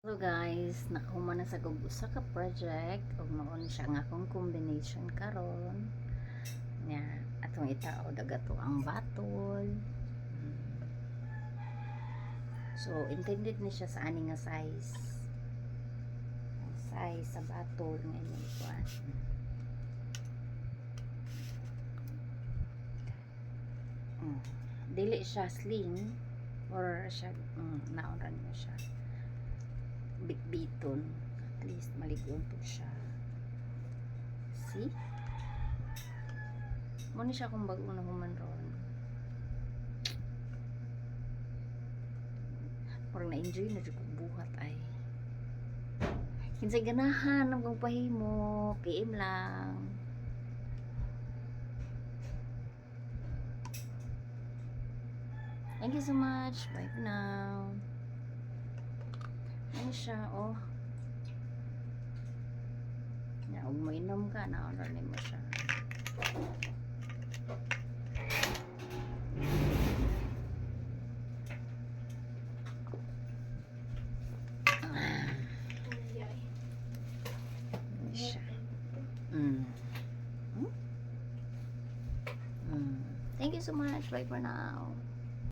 Hello guys, nakahuman na sa usa ka project ug maon siya nga akong combination karon. Nya atong itao dagato ang batol. So intended ni siya sa ani nga size. Ang size sa batol nga inyong kuan. Dili siya slim or siya naon ra niya siya. Bitbiton, at least maligon po siya. See, muna siya kung bago na human ron, parang na-enjoy na dyan kong buhat ay kinsay ganahan ng kong pahimo PM lang. Thank you so much, bye for now. Ano siya, oh. Ya, huwag mo inom ka, na-honor mo siya. Ano siya. Thank you so much, bye for now.